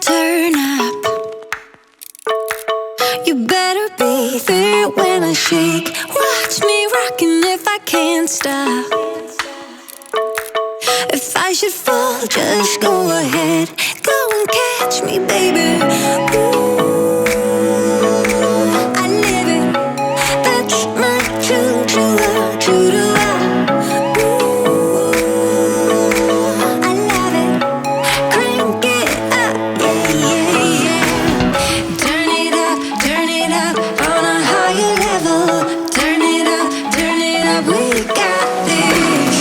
turn up. You better be there when I shake. Watch me rockin' if I can't stop. If I should fall, just go ahead. Go and catch me, baby. Ooh, I live it. That's my true love, true to love. Ooh, I love it. Crank it up, yeah, yeah, yeah. Turn it up on a higher level. Turn it up, we got this.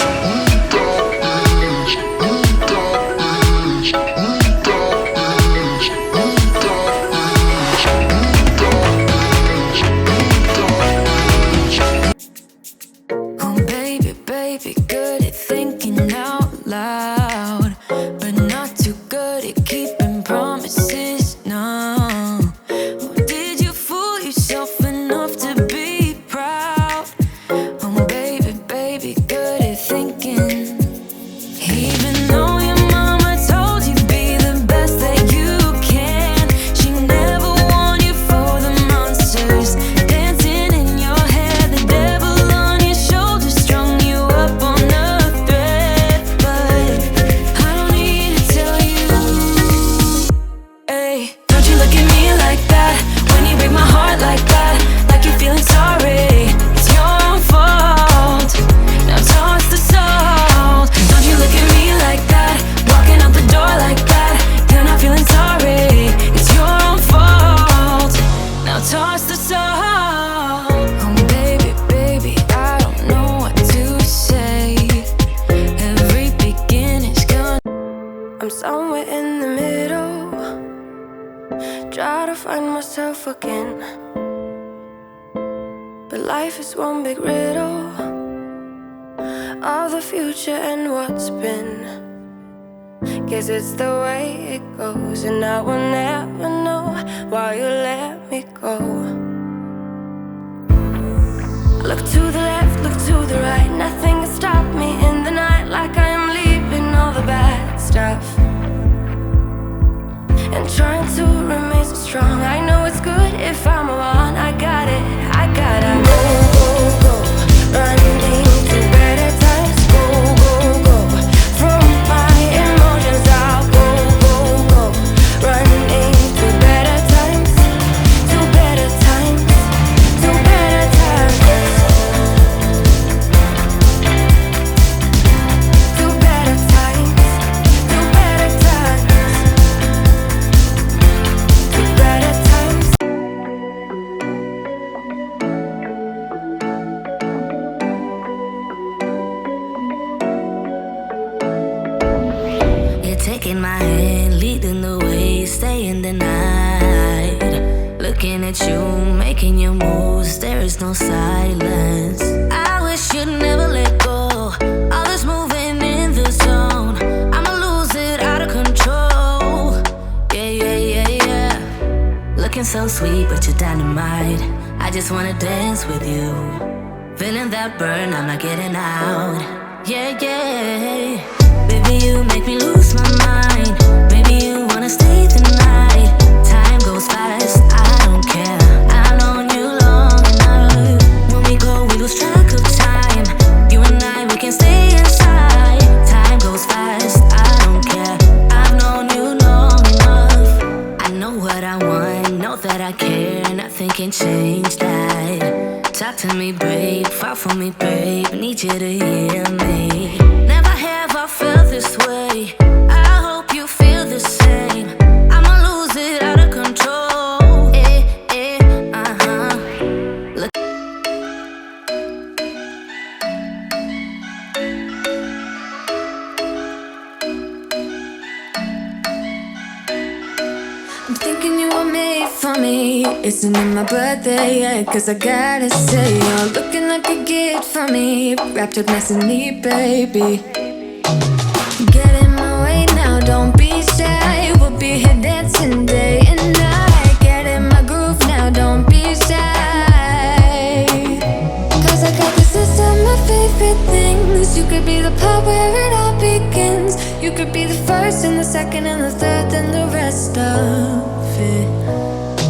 Oh baby, baby, good at thinking out loud, but not too good at keeping promises, no. Oh, did you fool yourself enough to be proud? Oh baby, baby, good at thinking. Even though your mama told you be the best that you can, she never warned you for the monsters dancing in your head. The devil on your shoulder strung you up on a thread. But I don't need to tell you, hey, don't you look at me like that. When you break my heart like that, like you're feeling sorry, it's your own fault. Now toss the salt. Don't you look at me like that, walking out the door like that. You're not feeling sorry, it's your own fault. Now toss the salt. Oh baby, baby, I don't know what to say. Every beginning's gonna. I'm somewhere in the middle, try to find myself again. But life is one big riddle of the future and what's been. Guess it's the way it goes, and I will never know why you let me go. Look to the left, look to the right, nothing can stop me in the night. Like I am leaving all the bad stuff and trying to remain so strong. I know it's good if I'm alone. I got it, I gotta go, go, go, running to better times. Go, go, go, from my emotions I'll go, go, go, running to better times, to better times, to better times, to better times, to better times, to better times. You're taking my hand, leading the way, staying the night. Looking at you, making your moves, there is no silence. I wish you'd never let go. All this moving in the zone, I'ma lose it out of control. Yeah, yeah, yeah, yeah. Looking so sweet, but you're dynamite. I just wanna dance with you. Feeling that burn, I'm not getting out. Yeah, yeah. Baby, you make me lose my mind. Maybe you wanna stay the night. Time goes fast, I don't care. I've known you long enough. When we go, we lose track of time. You and I, we can stay inside. Time goes fast, I don't care. I've known you long enough. I know what I want, know that I care. Nothing can change that. Talk to me, babe, fall for me, babe. Need you to hear me. Never have I felt this way. I hope you feel the same. I'ma lose it out of control. Look. I'm thinking you were made for me. Isn't it my birthday yet? Cause I gotta say, you're looking like a gift for me. Wrapped up nice and neat, baby. Get in my way now, don't be shy. We'll be here dancing day and night. Get in my groove now, don't be shy. Cause I got this list of my favorite things. You could be the part where it all begins. You could be the first and the second and the third, than the rest of it.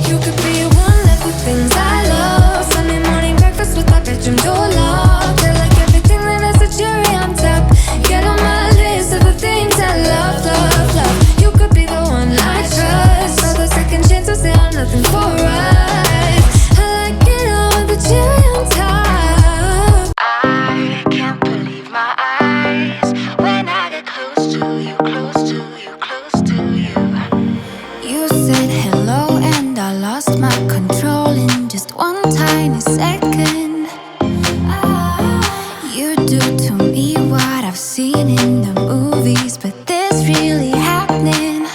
You could be one left with things I love. Sunday morning breakfast with my bedroom door locked. I like everything that has a cherry on top. Get on my list of the things I love, love, love. You could be the one I trust. All the second chances, they are nothing for us. I like it all with the cherry on top. I can't believe my eyes when I get close to you, close to you, close to you. You said hello and I lost my control in just one tiny second. You do to me what I've seen in the movies, but this really happening.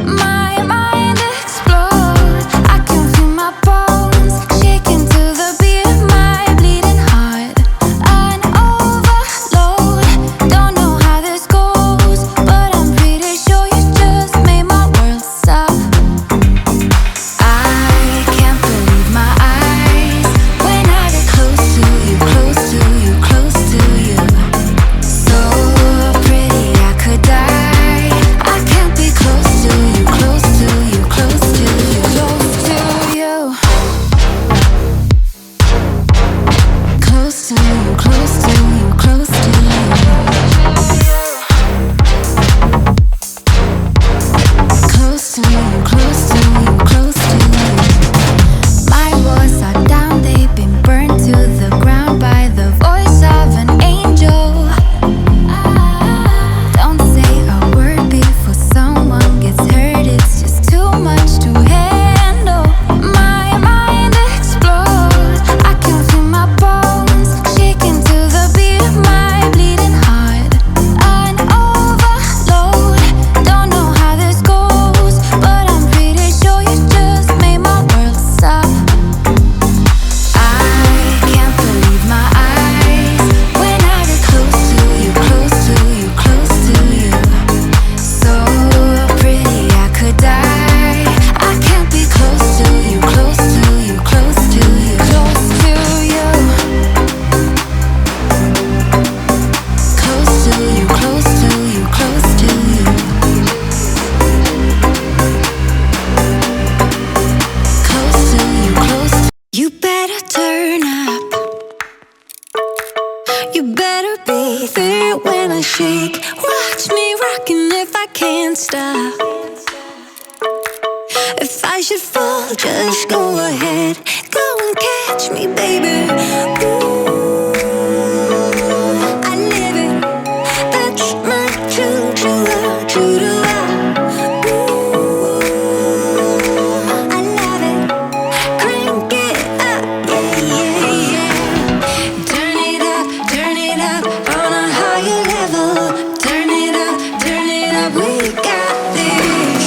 My mind explodes. I can feel my bones shaking to the beat of my bleeding heart. An overload. Don't know how this goes, but I'm pretty sure you just made my world stop. I can't believe my eyes when I get close to you, close to you, close to you. So pretty I could die. I can't be close to you, close to you, close to you, close to you. Close to you, close to you, close to you. Close to you, close to you, close to you. My walls are down, they've been burned to the ground by the voice of an angel. Don't say a word before someone gets hurt, it's just too much to handle. My mind explodes. I can feel my bones shaking to the beat of my bleeding heart. An overload. Don't know how this goes, but I'm pretty sure you just made my world stop. I can't believe my eyes when I get close to you, close to you, close to you. So pretty I could die. I can't be close to you, close to you, close to you, close to you. Close to you, close to you, close to you. Close to you, close to you. You better turn up. You better be there when I shake. Watch me rockin' if I can't stop. If I should fall, just go ahead. Go and catch me, baby. Ooh, I live it. That's my true to ooh, I love it. Crank it up, yeah, yeah, yeah. Turn it up on a higher level. Turn it up, we got this.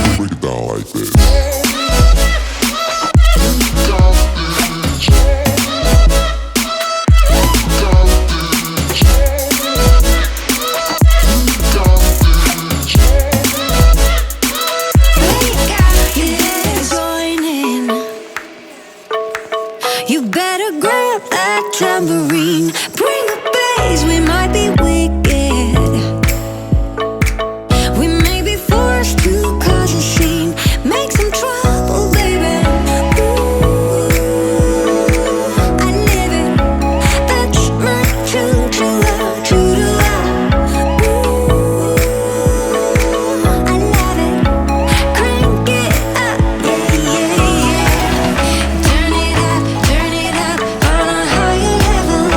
Break it down like this. You better grab that tambourine. Bring the bass, we might be wicked. We may be forced to cause a scene. Make some trouble, baby. Ooh, I live it. That's my true to ooh, I love it. Crank it up, yeah, yeah, yeah. Turn it up on a higher level.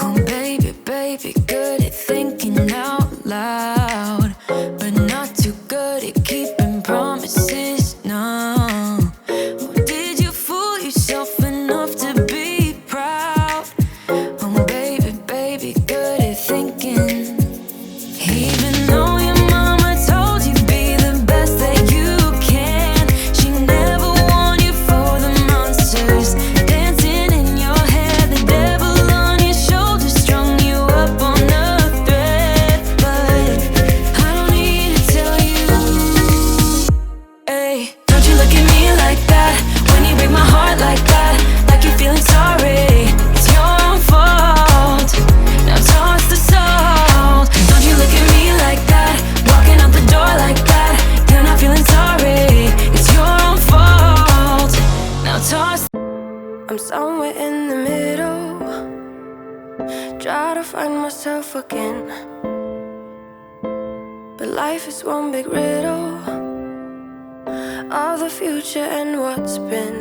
Oh baby, baby, good at thinking out loud, but not too good at keeping promises, no. Oh, did you fool yourself enough to be proud? Oh baby, baby, good at thinking. Even though your mama told you be the best that you can, she never warned you for the monsters dancing in your head. in the middle, try to find myself again. But life is one big riddle of the future and what's been.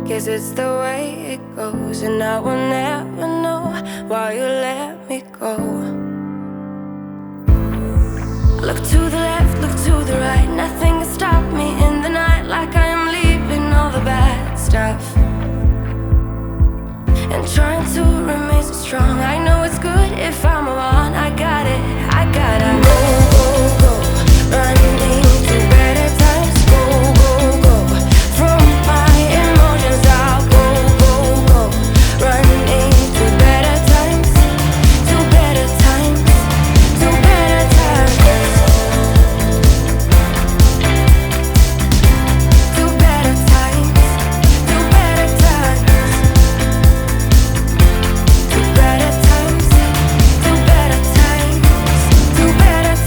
Guess it's the way it goes, and I will never know why you let me go. Look to the left, look to the right, nothing can stop me in the night. Like I am leaving all the bad stuff and trying to remain so strong. I know it's good if I'm alone, I got it.